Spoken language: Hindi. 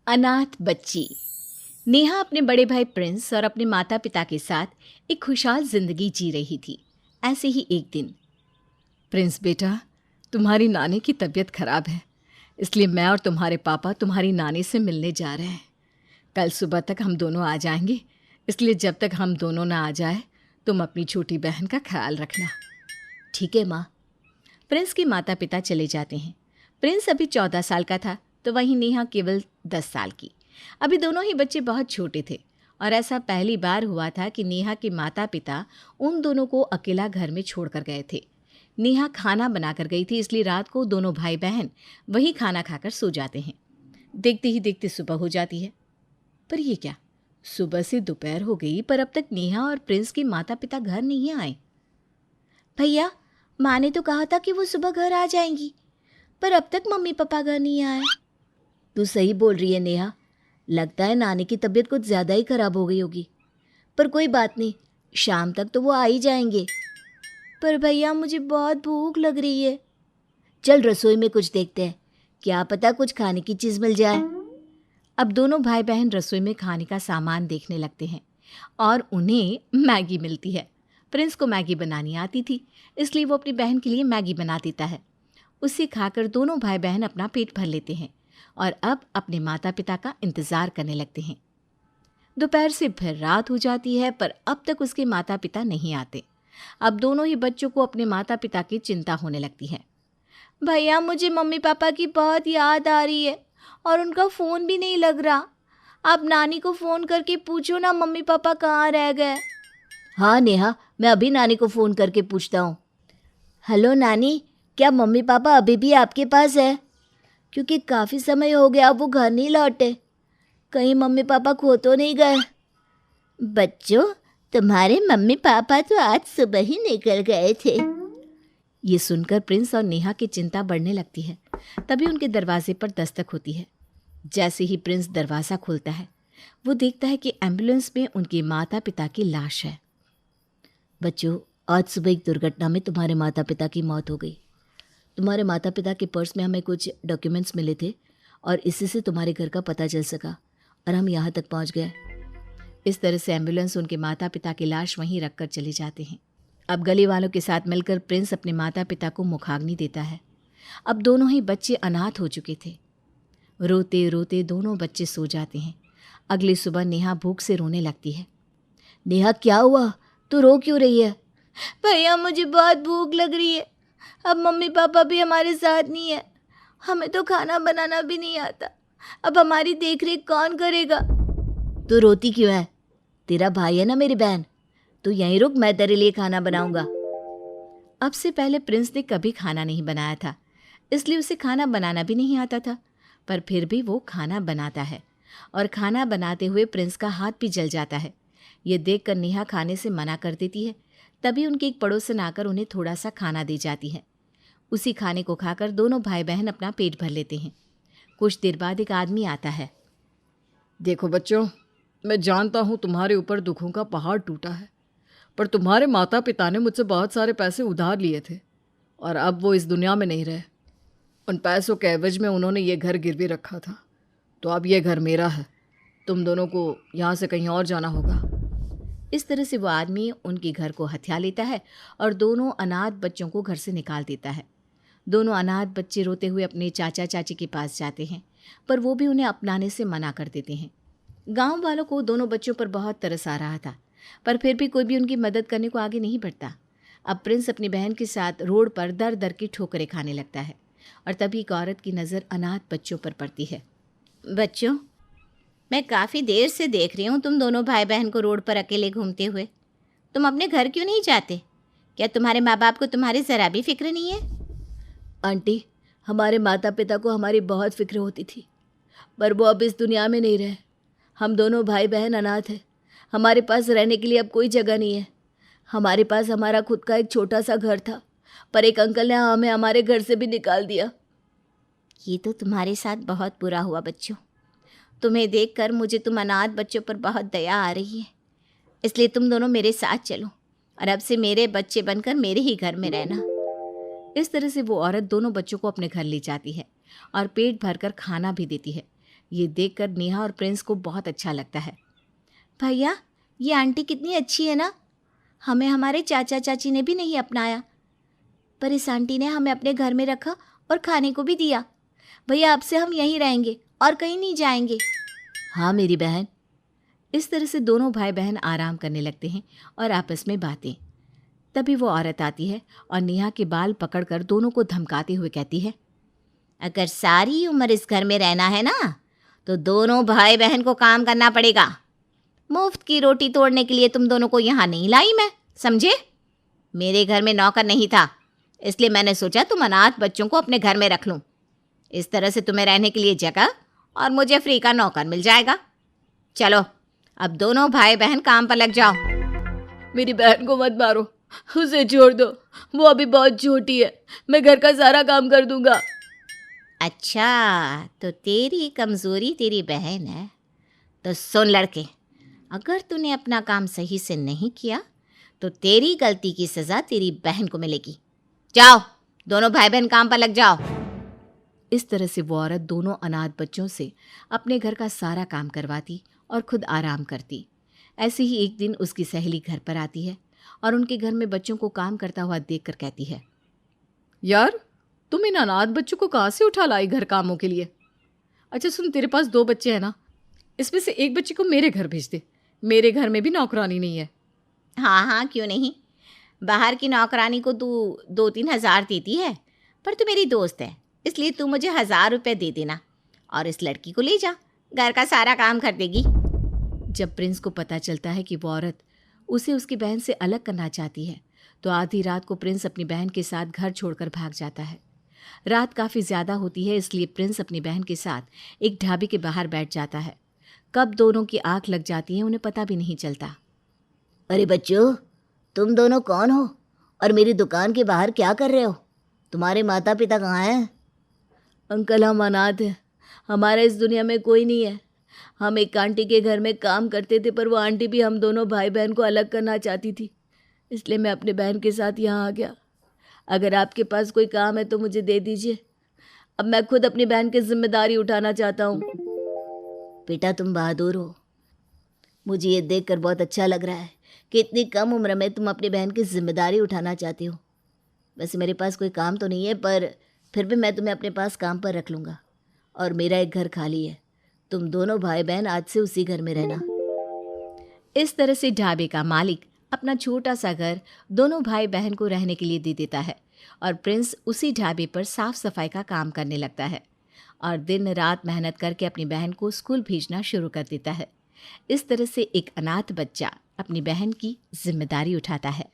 अनाथ बच्ची। नेहा अपने बड़े भाई प्रिंस और अपने माता पिता के साथ एक खुशहाल जिंदगी जी रही थी। ऐसे ही एक दिन, प्रिंस बेटा, तुम्हारी नानी की तबीयत खराब है, इसलिए मैं और तुम्हारे पापा तुम्हारी नानी से मिलने जा रहे हैं। कल सुबह तक हम दोनों आ जाएंगे, इसलिए जब तक हम दोनों ना आ जाए तुम अपनी छोटी बहन का ख्याल रखना। ठीक है माँ। प्रिंस के माता पिता चले जाते हैं। प्रिंस अभी 14 साल का था, तो वहीं नेहा केवल 10 साल की। अभी दोनों ही बच्चे बहुत छोटे थे और ऐसा पहली बार हुआ था कि नेहा के माता पिता उन दोनों को अकेला घर में छोड़कर गए थे। नेहा खाना बनाकर गई थी, इसलिए रात को दोनों भाई बहन वही खाना खाकर सो जाते हैं। देखते ही देखते सुबह हो जाती है। पर ये क्या, सुबह से दोपहर हो गई पर अब तक नेहा और प्रिंस के माता पिता घर नहीं आए। भैया, माँ ने तो कहा था कि वो सुबह घर आ जाएंगी, पर अब तक मम्मी पापा घर नहीं आए। तू सही बोल रही है नेहा, लगता है नानी की तबीयत कुछ ज़्यादा ही खराब हो गई होगी। पर कोई बात नहीं, शाम तक तो वो आ ही जाएंगे। पर भैया, मुझे बहुत भूख लग रही है। चल रसोई में कुछ देखते हैं, क्या पता कुछ खाने की चीज़ मिल जाए। अब दोनों भाई बहन रसोई में खाने का सामान देखने लगते हैं और उन्हें मैगी मिलती है। प्रिंस को मैगी बनानी आती थी, इसलिए वो अपनी बहन के लिए मैगी बना देता है। उसे खाकर दोनों भाई बहन अपना पेट भर लेते हैं और अब अपने माता पिता का इंतज़ार करने लगते हैं। दोपहर से फिर रात हो जाती है, पर अब तक उसके माता पिता नहीं आते। अब दोनों ही बच्चों को अपने माता पिता की चिंता होने लगती है। भैया, मुझे मम्मी पापा की बहुत याद आ रही है और उनका फ़ोन भी नहीं लग रहा। आप नानी को फ़ोन करके पूछो ना, मम्मी पापा कहाँ रह गए। हाँ नेहा, मैं अभी नानी को फ़ोन करके पूछता हूँ। हेलो नानी, क्या मम्मी पापा अभी भी आपके पास है? क्योंकि काफ़ी समय हो गया वो घर नहीं लौटे। कहीं मम्मी पापा खो तो नहीं गए? बच्चों, तुम्हारे मम्मी पापा तो आज सुबह ही निकल गए थे। ये सुनकर प्रिंस और नेहा की चिंता बढ़ने लगती है। तभी उनके दरवाजे पर दस्तक होती है। जैसे ही प्रिंस दरवाज़ा खोलता है, वो देखता है कि एम्बुलेंस में उनके माता पिता की लाश है। बच्चों, आज सुबह एक दुर्घटना में तुम्हारे माता पिता की मौत हो गई। तुम्हारे माता पिता के पर्स में हमें कुछ डॉक्यूमेंट्स मिले थे और इसी से तुम्हारे घर का पता चल सका और हम यहाँ तक पहुँच गए। इस तरह से एम्बुलेंस उनके माता पिता की लाश वहीं रखकर चले जाते हैं। अब गली वालों के साथ मिलकर प्रिंस अपने माता पिता को मुखाग्नि देता है। अब दोनों ही बच्चे अनाथ हो चुके थे। रोते रोते दोनों बच्चे सो जाते हैं। अगली सुबह नेहा भूख से रोने लगती है। नेहा, क्या हुआ? तू रो क्यों रही है? भैया, मुझे बहुत भूख लग रही है। अब मम्मी पापा भी हमारे साथ नहीं है। हमें तो खाना बनाना भी नहीं आता। अब हमारी देख रेख कौन करेगा? तू रोती क्यों है? तेरा भाई है ना मेरी बहन, तू यहीं रुक, मैं तेरे लिए खाना बनाऊंगा। अब से पहले प्रिंस ने कभी खाना नहीं बनाया था, इसलिए उसे खाना बनाना भी नहीं आता था। पर फिर भी वो खाना बनाता है और खाना बनाते हुए प्रिंस का हाथ भी जल जाता है। ये देखकर नेहा खाने से मना कर देती है। तभी उनकी एक पड़ोसन आकर उन्हें थोड़ा सा खाना दे जाती है। उसी खाने को खाकर दोनों भाई बहन अपना पेट भर लेते हैं। कुछ देर बाद एक आदमी आता है। देखो बच्चों, मैं जानता हूँ तुम्हारे ऊपर दुखों का पहाड़ टूटा है, पर तुम्हारे माता पिता ने मुझसे बहुत सारे पैसे उधार लिए थे और अब वो इस दुनिया में नहीं रहे। उन पैसों के एवज में उन्होंने ये घर गिरवी रखा था, तो अब ये घर मेरा है। तुम दोनों को यहाँ से कहीं और जाना होगा। इस तरह से वो आदमी उनके घर को हथिया लेता है और दोनों अनाथ बच्चों को घर से निकाल देता है। दोनों अनाथ बच्चे रोते हुए अपने चाचा चाची के पास जाते हैं, पर वो भी उन्हें अपनाने से मना कर देते हैं। गांव वालों को दोनों बच्चों पर बहुत तरस आ रहा था, पर फिर भी कोई भी उनकी मदद करने को आगे नहीं बढ़ता। अब प्रिंस अपनी बहन के साथ रोड पर दर दर की ठोकरें खाने लगता है और तभी एक औरत की नज़र अनाथ बच्चों पर पड़ती है। बच्चों, मैं काफ़ी देर से देख रही हूँ तुम दोनों भाई बहन को रोड पर अकेले घूमते हुए। तुम अपने घर क्यों नहीं जाते? क्या तुम्हारे माँ बाप को तुम्हारी ज़रा भी फिक्र नहीं है? आंटी, हमारे माता पिता को हमारी बहुत फिक्र होती थी, पर वो अब इस दुनिया में नहीं रहे। हम दोनों भाई बहन अनाथ हैं। हमारे पास रहने के लिए अब कोई जगह नहीं है। हमारे पास हमारा खुद का एक छोटा सा घर था, पर एक अंकल ने हमें हमारे घर से भी निकाल दिया। ये तो तुम्हारे साथ बहुत बुरा हुआ बच्चों। तुम्हें देखकर मुझे तुम अनाथ बच्चों पर बहुत दया आ रही है, इसलिए तुम दोनों मेरे साथ चलो और अब से मेरे बच्चे बनकर मेरे ही घर में रहना। इस तरह से वो औरत दोनों बच्चों को अपने घर ले जाती है और पेट भरकर खाना भी देती है। ये देखकर नेहा और प्रिंस को बहुत अच्छा लगता है। भैया, ये आंटी कितनी अच्छी है ना, हमें हमारे चाचा चाची ने भी नहीं अपनाया, पर इस आंटी ने हमें अपने घर में रखा और खाने को भी दिया। भैया, अब से हम यहीं रहेंगे और कहीं नहीं जाएंगे। हाँ मेरी बहन। इस तरह से दोनों भाई बहन आराम करने लगते हैं और आपस में बातें। तभी वो औरत आती है और नेहा के बाल पकड़कर दोनों को धमकाते हुए कहती है, अगर सारी उम्र इस घर में रहना है ना तो दोनों भाई बहन को काम करना पड़ेगा। मुफ्त की रोटी तोड़ने के लिए तुम दोनों को यहाँ नहीं लाई मैं, समझे? मेरे घर में नौकर नहीं था, इसलिए मैंने सोचा तुम अनाथ बच्चों को अपने घर में रख लूँ। इस तरह से तुम्हें रहने के लिए जगह और मुझे फ्री का नौकर मिल जाएगा। चलो अब दोनों भाई बहन काम पर लग जाओ। मेरी बहन को मत मारो, उसे छोड़ दो, वो अभी बहुत छोटी है, मैं घर का सारा काम कर दूंगा। अच्छा, तो तेरी कमज़ोरी तेरी बहन है। तो सुन लड़के, अगर तूने अपना काम सही से नहीं किया तो तेरी गलती की सज़ा तेरी बहन को मिलेगी। जाओ, दोनों भाई बहन काम पर लग जाओ। इस तरह से वो औरत दोनों अनाथ बच्चों से अपने घर का सारा काम करवाती और खुद आराम करती। ऐसे ही एक दिन उसकी सहेली घर पर आती है और उनके घर में बच्चों को काम करता हुआ देखकर कहती है, यार, तुम इन अनाथ बच्चों को कहाँ से उठा लाई घर कामों के लिए? अच्छा सुन, तेरे पास 2 बच्चे हैं ना, इसमें से एक बच्चे को मेरे घर भेज दे, मेरे घर में भी नौकरानी नहीं है। हाँ हाँ, क्यों नहीं। बाहर की नौकरानी को तू 2-3 हज़ार देती है, पर तू मेरी दोस्त है, इसलिए तू मुझे 1000 रुपये दे देना और इस लड़की को ले जा, घर का सारा काम कर देगी। जब प्रिंस को पता चलता है कि वो औरत उसे उसकी बहन से अलग करना चाहती है तो आधी रात को प्रिंस अपनी बहन के साथ घर छोड़कर भाग जाता है। रात काफ़ी ज़्यादा होती है, इसलिए प्रिंस अपनी बहन के साथ एक ढाबे के बाहर बैठ जाता है। कब दोनों की आंख लग जाती है उन्हें पता भी नहीं चलता। अरे बच्चों, तुम दोनों कौन हो और मेरी दुकान के बाहर क्या कर रहे हो? तुम्हारे माता पिता कहाँ हैं? अंकल, हम अनाथ हैं, हमारे इस दुनिया में कोई नहीं है। हम एक आंटी के घर में काम करते थे, पर वो आंटी भी हम दोनों भाई बहन को अलग करना चाहती थी, इसलिए मैं अपने बहन के साथ यहाँ आ गया। अगर आपके पास कोई काम है तो मुझे दे दीजिए, अब मैं खुद अपनी बहन की जिम्मेदारी उठाना चाहता हूँ। बेटा, तुम बहादुर हो, मुझे ये देखकर बहुत अच्छा लग रहा है कि इतनी कम उम्र में तुम अपनी बहन की जिम्मेदारी उठाना चाहती हो। वैसे मेरे पास कोई काम तो नहीं है, पर फिर भी मैं तुम्हें अपने पास काम पर रख लूँगा और मेरा एक घर खाली है, तुम दोनों भाई बहन आज से उसी घर में रहना। इस तरह से ढाबे का मालिक अपना छोटा सा घर दोनों भाई बहन को रहने के लिए दे देता है और प्रिंस उसी ढाबे पर साफ सफाई का काम करने लगता है और दिन रात मेहनत करके अपनी बहन को स्कूल भेजना शुरू कर देता है। इस तरह से एक अनाथ बच्चा अपनी बहन की जिम्मेदारी उठाता है।